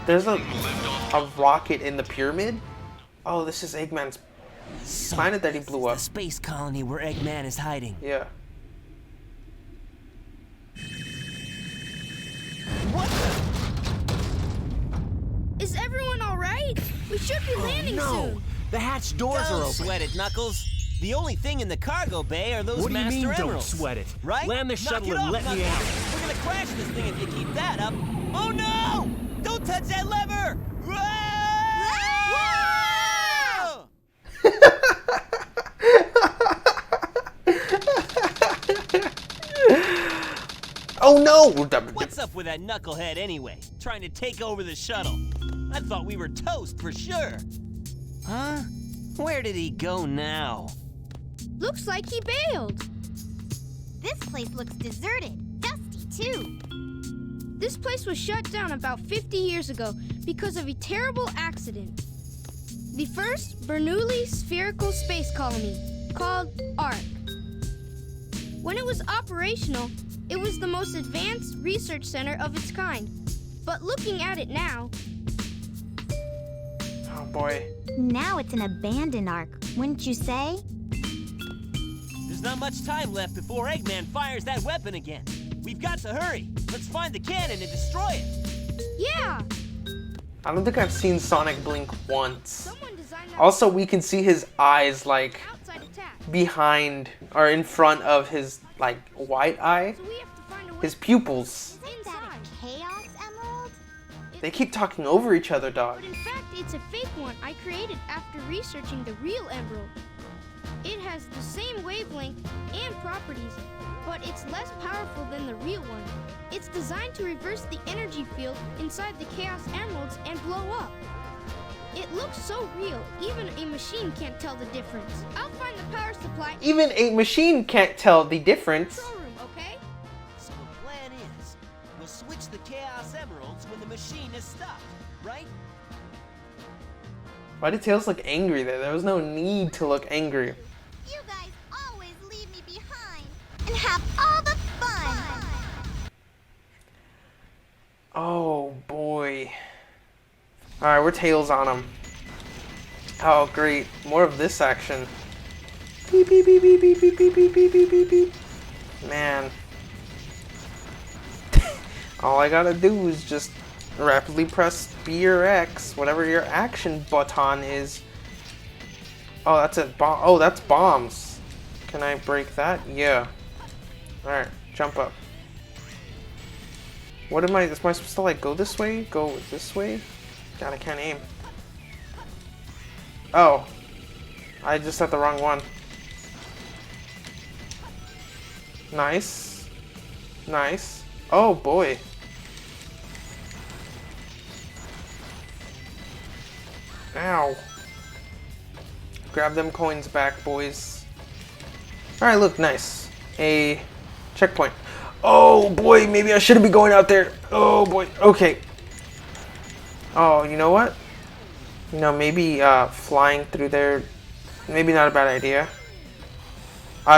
There's a rocket in the pyramid? Oh, this is Eggman's planet that he blew up. The space colony where Eggman is hiding. Yeah. What the? Is everyone alright? We should be landing soon. The hatch doors are Don't open. sweat it, Knuckles. The only thing in the cargo bay are those What do you master mean, emeralds. don't sweat it? Right? Land the Knock shuttle it and off, let me Knuckles. out. We're gonna crash this thing if you keep that up. Oh no! Don't touch that lever! Whoa! Oh no! What's up with that knucklehead anyway? Trying to take over the shuttle. I thought we were toast for sure. Huh? Where did he go now? Looks like he bailed. This place looks deserted. Dusty, too. This place was shut down about 50 years ago because of a terrible accident. The first Bernoulli spherical space colony, called ARC. When it was operational, it was the most advanced research center of its kind. But looking at it now... Oh boy. Now it's an abandoned ark, wouldn't you say? There's not much time left before Eggman fires that weapon again. We've got to hurry. Let's find the cannon and destroy it. Yeah! I don't think I've seen Sonic blink once. Someone designed that Also, we can see his eyes like outside attack. behind or in front of his like white eye. So we have to find a way His pupils. Isn't that a Chaos Emerald? They keep talking over each other, dog. But in fact, it's a fake one I created after researching the real emerald. It has the same wavelength and properties, but it's less powerful than the real one. It's designed to reverse the energy field inside the Chaos Emeralds and blow up. It looks so real, even a machine can't tell the difference. I'll find the power supply in Even a machine can't tell the the difference. control room, okay? So the plan is, we'll switch the Chaos Emeralds when the machine is stopped, right? Why did Tails look angry there? There was no need to look angry. You guys always leave me behind and have all the fun. Oh boy. Alright, we're Tails on him. Oh great. More of this action. Beep beep beep beep beep beep beep beep beep beep beep beep. Man. All I gotta do is just rapidly press B or X, whatever your action button is. Oh, that's a bomb. Oh, that's bombs. Can I break that? Yeah. Alright, jump up. What am I supposed to like go this way? Go this way? God, I can't aim. Oh. I just had the wrong one. Nice. Nice. Oh boy. Ow. Grab them coins back, boys. Alright, look, nice. A checkpoint. Oh boy, maybe I shouldn't be going out there. Oh boy, okay. Oh, you know what? You know, maybe flying through there, maybe not a bad idea.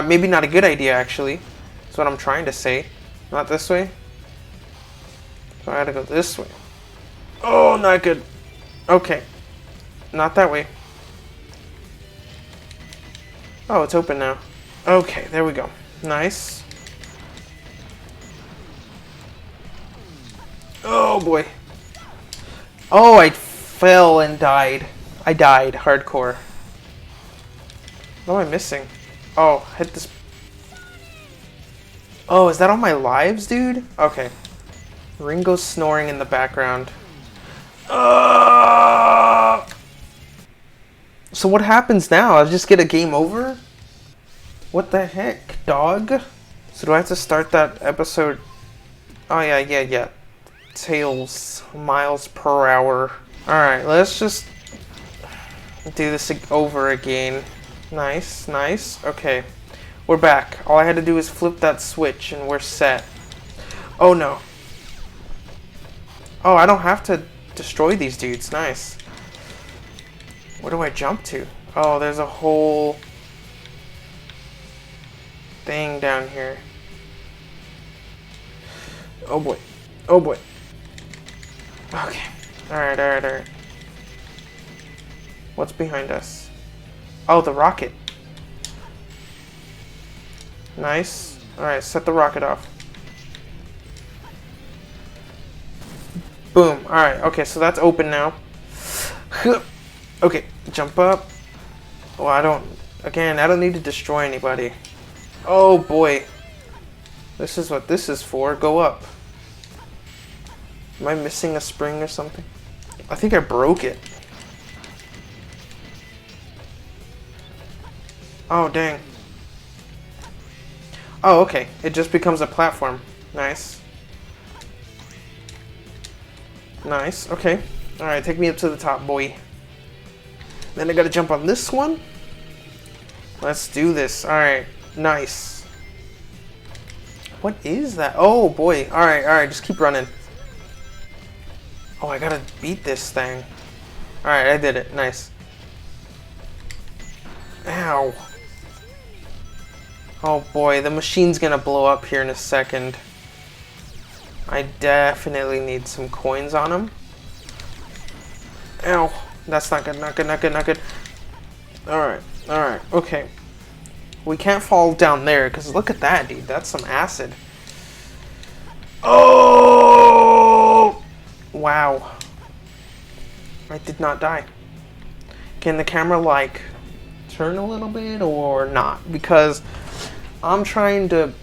Maybe not a good idea, actually. That's what I'm trying to say. Not this way. So I gotta go this way. Oh, not good. Okay. Not that way. Oh, it's open now. Okay, there we go. Nice. Oh boy. Oh, I fell and died. I died hardcore. What am I missing? Oh, hit this. Oh, is that all my lives, dude? Okay. Ringo's snoring in the background. So what happens now? I just get a game over? What the heck, dog? So do I have to start that episode? Oh yeah. Tails, miles per hour. Alright, let's just do this over again. Nice. Okay. We're back. All I had to do is flip that switch and we're set. Oh no. Oh, I don't have to destroy these dudes. Nice. Where do I jump to? Oh, there's a whole thing down here. Oh boy. Okay. Alright, alright, alright. What's behind us? Oh, the rocket. Nice. Alright, set the rocket off. Boom. Alright, okay, so that's open now. Okay, jump up. Oh, I don't need to destroy anybody. Oh boy. This is what this is for. Go up. Am I missing a spring or something? I think I broke it. Oh, dang. Oh, okay. It just becomes a platform. Nice. Nice. Okay. Alright, take me up to the top, boy. Then I gotta jump on this one. Let's do this. Alright. Nice. What is that? Oh, boy. Alright, alright. Just keep running. Oh, I gotta beat this thing. Alright, I did it. Nice. Ow. Oh, boy. The machine's gonna blow up here in a second. I definitely need some coins on him. Ow. That's not good, not good, not good, not good. Alright, alright, okay. We can't fall down there, because look at that, dude. That's some acid. Oh! Wow. I did not die. Can the camera, like, turn a little bit or not? Because I'm trying to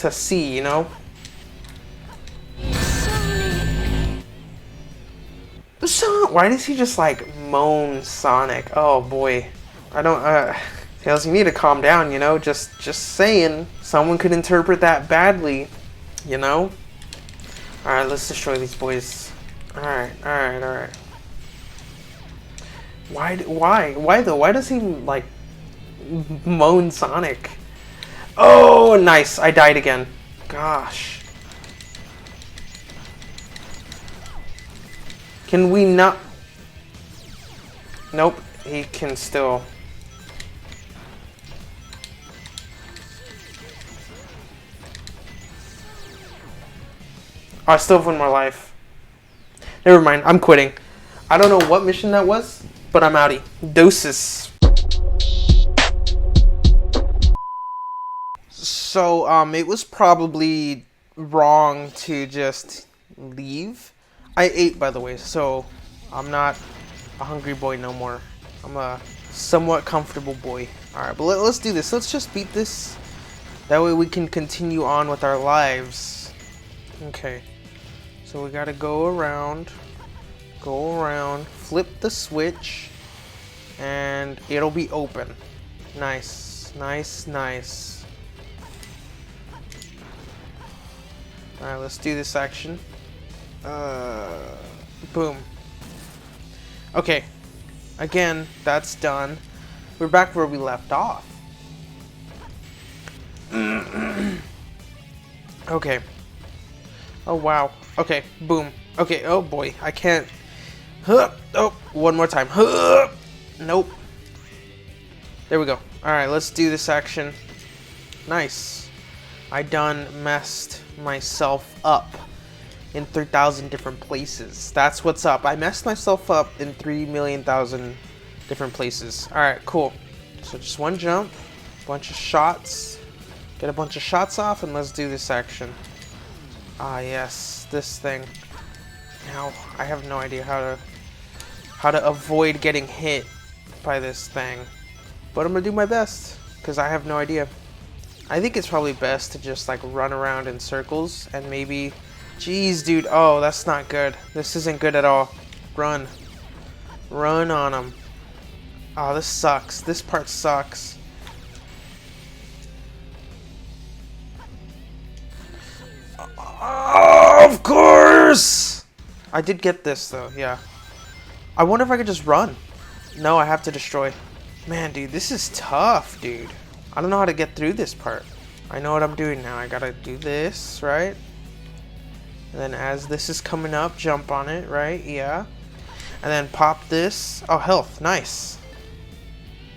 see, you know? Why does he just like moan Sonic? Oh boy. I don't Tails, you need to calm down, you know? Just saying. Someone could interpret that badly, you know? Alright, let's destroy these boys. Alright, alright, alright. Why though? Why does he like moan Sonic? Oh, nice. I died again. Gosh. Can we not? Nope, he can still. Oh, I still have one more life. Never mind, I'm quitting. I don't know what mission that was, but I'm outie. Doses. So, it was probably wrong to just leave. I ate, by the way, so I'm not a hungry boy no more. I'm a somewhat comfortable boy. Alright, but let's do this. Let's just beat this. That way we can continue on with our lives. Okay. So we gotta go around, flip the switch, and it'll be open. Nice, nice, nice. Alright, let's do this action. Boom. Okay. Again, that's done. We're back where we left off. Okay. Oh, wow. Okay, boom. Okay, oh boy. I can't. Oh, one more time. Nope. There we go. Alright, let's do this action. Nice. I done messed myself up in 3,000 different places. That's what's up. I messed myself up in 3,000,000 different places. Alright, cool. So just one jump, bunch of shots, get a bunch of shots off, and let's do this action. Ah, yes, this thing. Now, I have no idea how to avoid getting hit by this thing. But I'm gonna do my best, because I have no idea. I think it's probably best to just like run around in circles and maybe. Jeez, dude. Oh, that's not good. This isn't good at all. Run. Run on him. Oh, this sucks. This part sucks. Oh, of course! I did get this, though. Yeah. I wonder if I could just run. No, I have to destroy. Man, dude, this is tough, dude. I don't know how to get through this part. I know what I'm doing now. I gotta do this, right? And then as this is coming up, jump on it, right? Yeah. And then pop this. Oh, health. Nice.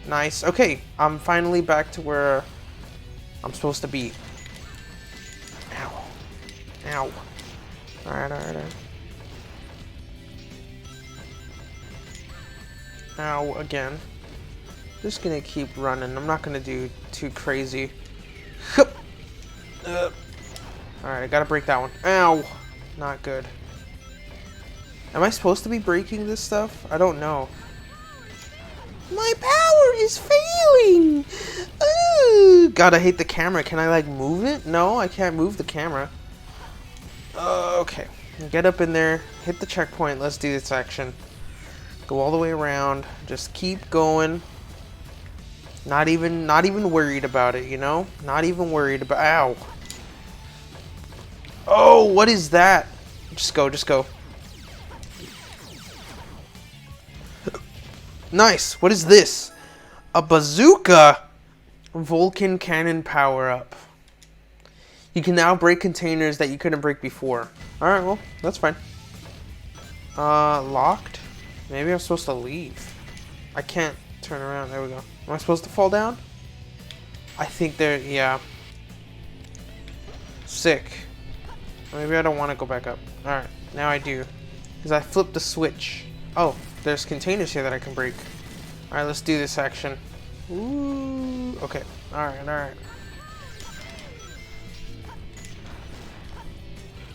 Nice. Okay, I'm finally back to where I'm supposed to be. Ow. Ow. Alright, alright, alright. Ow, again. Just gonna keep running. I'm not gonna do too crazy. Alright, I gotta break that one. Ow! Not good. Am I supposed to be breaking this stuff? I don't know. My power is failing! Ooh, God, I hate the camera. Can I, like, move it? No, I can't move the camera. Okay. Get up in there. Hit the checkpoint. Let's do this section. Go all the way around. Just keep going. Not even worried about it, you know? Not even worried about... Ow. Oh, what is that? Just go, just go. Nice. What is this? A bazooka. Vulcan cannon power up. You can now break containers that you couldn't break before. Alright, well, that's fine. Locked? Maybe I'm supposed to leave. I can't turn around. There we go. Am I supposed to fall down? I think there, yeah. Sick. Maybe I don't want to go back up. Alright, now I do. Because I flipped the switch. Oh, there's containers here that I can break. Alright, let's do this action. Ooh, okay. Alright, alright.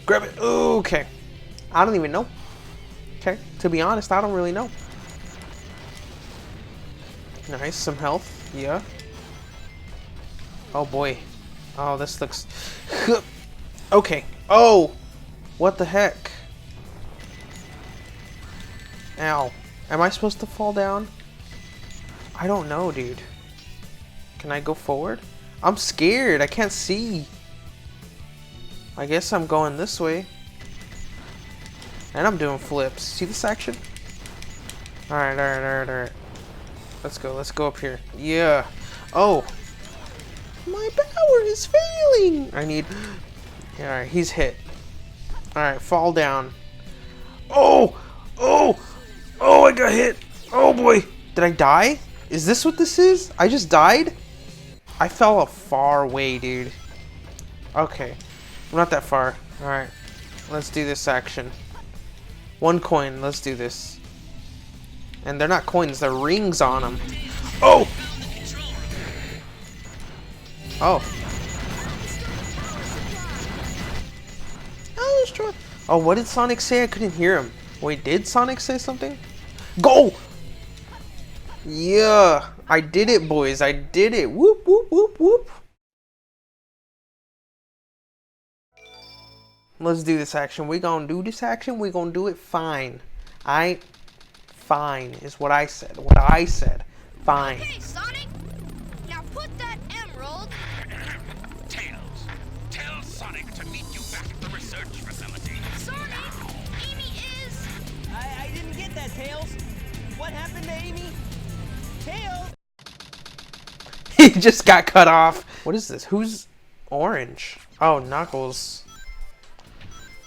Grab it. Ooh, okay. I don't even know. Okay, to be honest, I don't really know. Nice, some health. Yeah. Oh boy. Oh, this looks... Okay. Oh! What the heck? Ow. Am I supposed to fall down? I don't know, dude. Can I go forward? I'm scared. I can't see. I guess I'm going this way. And I'm doing flips. See this action? Alright, alright, alright, alright. Let's go up here. Yeah. Oh. My power is failing! I need... Alright, he's hit. Alright, fall down. Oh! Oh! Oh, I got hit! Oh boy! Did I die? Is this what this is? I just died? I fell a far way, dude. Okay. I'm not that far. Alright. Let's do this action. 1 coin. Let's do this. And they're not coins. They're rings on them. Oh! Oh. Oh, what did Sonic say? I couldn't hear him. Wait, did Sonic say something? Go! Yeah. I did it, boys. I did it. Whoop, whoop, whoop, whoop. Let's do this action. We're gonna do this action. We're gonna do it fine. Fine is what I said. What I said. Fine. Okay, Sonic. Now put that emerald. Tails, tell Sonic to meet you back at the research facility. Sonic, Amy is... I didn't get that, Tails. What happened to Amy? Tails! He just got cut off. What is this? Who's orange? Oh, Knuckles.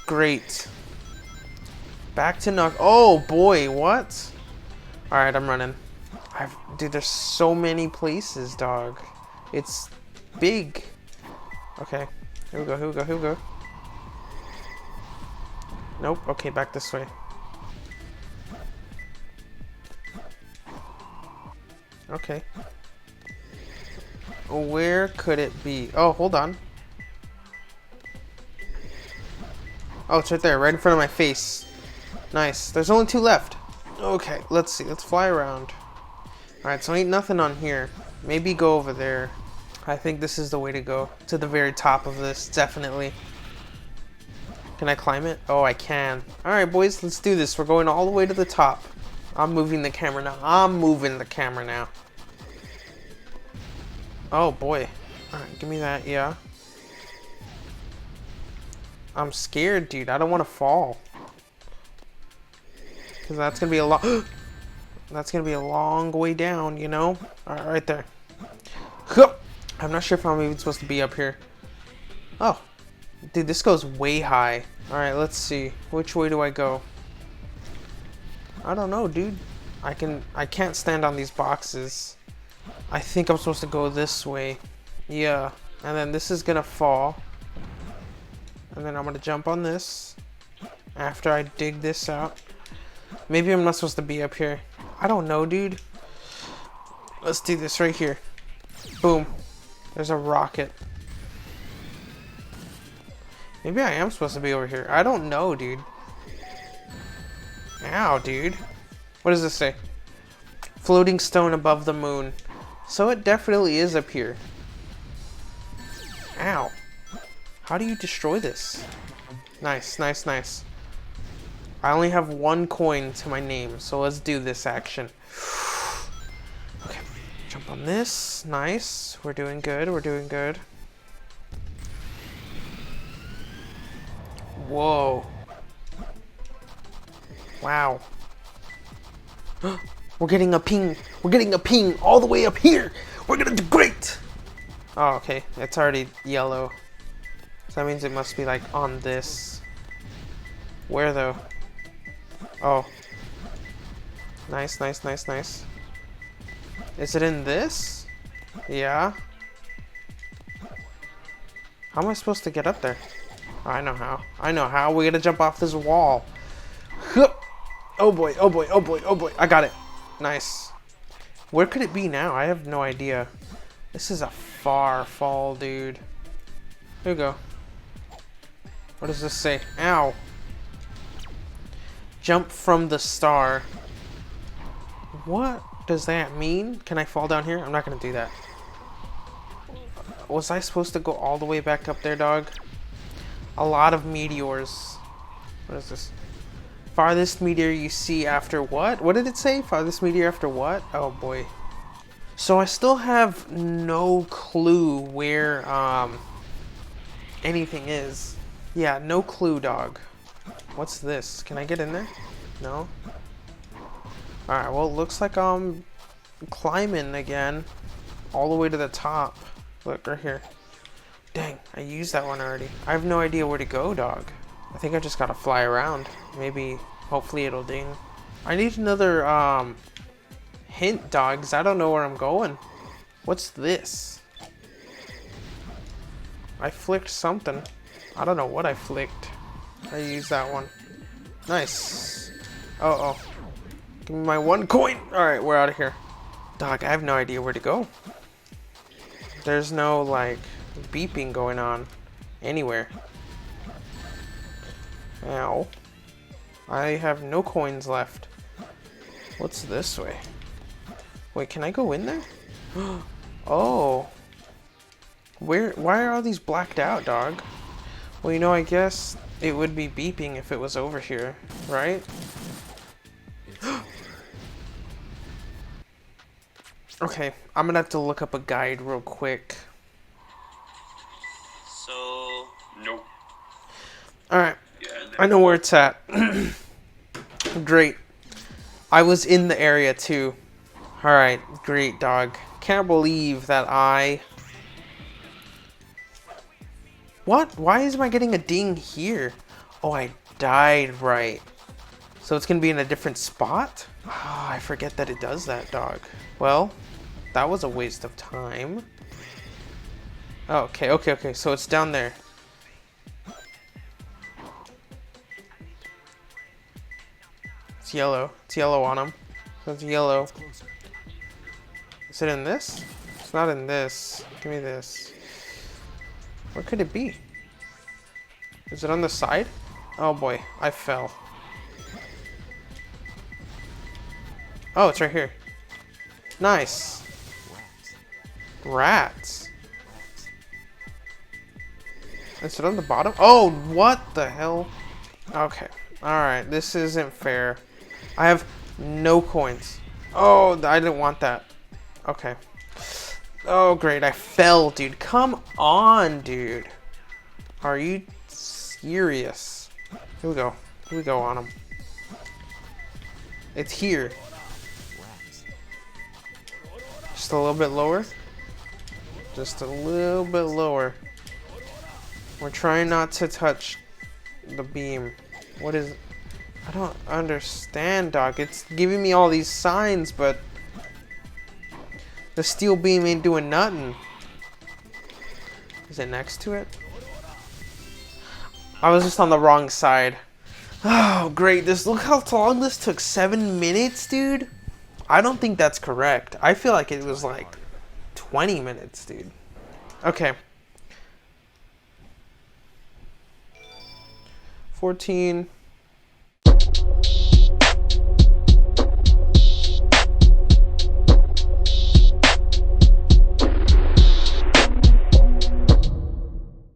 Great. Back to Knuckles. Oh boy, what? Alright, I'm running. Dude, there's so many places, dog. It's big. Okay. Here we go, here we go, here we go. Nope. Okay, back this way. Okay. Where could it be? Oh, hold on. Oh, it's right there, right in front of my face. Nice. There's only 2 left. Okay, let's see. Let's fly around. Alright, so ain't nothing on here. Maybe go over there. I think this is the way to go. To the very top of this, definitely. Can I climb it? Oh, I can. Alright, boys, let's do this. We're going all the way to the top. I'm moving the camera now. I'm moving the camera now. Oh, boy. Alright, give me that. Yeah. I'm scared, dude. I don't want to fall. Because that's going to be a long... That's going to be a long way down, you know? Alright, right there. I'm not sure if I'm even supposed to be up here. Oh. Dude, this goes way high. Alright, let's see. Which way do I go? I don't know, dude. I can't stand on these boxes. I think I'm supposed to go this way. Yeah. And then this is going to fall. And then I'm going to jump on this. After I dig this out. Maybe I'm not supposed to be up here. I don't know, dude. Let's do this right here. Boom. There's a rocket. Maybe I am supposed to be over here. I don't know, dude. Ow, dude. What does this say? Floating stone above the moon. So it definitely is up here. Ow. How do you destroy this? Nice, nice, nice. I only have 1 coin to my name, so let's do this action. Okay, jump on this. Nice. We're doing good, we're doing good. Whoa. Wow. We're getting a ping. We're getting a ping all the way up here. We're gonna do great. Oh, okay. It's already yellow. So that means it must be like on this. Where though? Oh. Nice, nice, nice, nice. Is it in this? Yeah. How am I supposed to get up there? Oh, I know how. I know how. We're gonna jump off this wall. Oh boy, oh boy, oh boy, oh boy. I got it. Nice. Where could it be now? I have no idea. This is a far fall, dude. Here we go. What does this say? Ow. Jump from the star. What does that mean? Can I fall down here? I'm not gonna do that. Was I supposed to go all the way back up there, dog? A lot of meteors. What is this? Farthest meteor you see after what? What did it say? Farthest meteor after what? Oh boy. So I still have no clue where anything is. Yeah, no clue, dog. What's this? Can I get in there? No? Alright, well, it looks like I'm climbing again. All the way to the top. Look, right here. Dang, I used that one already. I have no idea where to go, dog. I think I just gotta fly around. Maybe, hopefully it'll ding. I need another, hint, dogs. I don't know where I'm going. What's this? I flicked something. I don't know what I flicked. I used that one. Nice. Uh-oh. Give me my 1 coin. Alright, we're out of here. Dog, I have no idea where to go. There's no, like, beeping going on anywhere. Ow. I have no coins left. What's this way? Wait, can I go in there? Oh. Why are all these blacked out, dog? Well, you know, I guess it would be beeping if it was over here, right? Okay, I'm gonna have to look up a guide real quick. So... Nope. Alright, Yeah, I know where it's at. Great. I was in the area too. Alright, great, dog. Can't believe that I... What? Why am I getting a ding here? Oh, I died right. So it's gonna be in a different spot? Oh, I forget that it does that, dog. Well, that was a waste of time. Oh, okay. So it's down there. It's yellow. It's yellow on him. So it's yellow. Is it in this? It's not in this. Give me this. Where could it be? Is it on the side? Oh boy, I fell. Oh, it's right here. Nice. Rats. Is it on the bottom? Oh, what the hell? Okay. Alright, this isn't fair. I have no coins. Oh, I didn't want that. Okay. Oh, great. I fell, dude. Come on, dude. Are you serious? Here we go. Here we go on him. It's here. Just a little bit lower. Just a little bit lower. We're trying not to touch the beam. What is... I don't understand, dog. It's giving me all these signs, but... the steel beam ain't doing nothing. Is it next to it? I was just on the wrong side. Oh, great. Look how long this took. 7 minutes, dude. I don't think that's correct. I feel like it was like 20 minutes, dude. Okay. 14.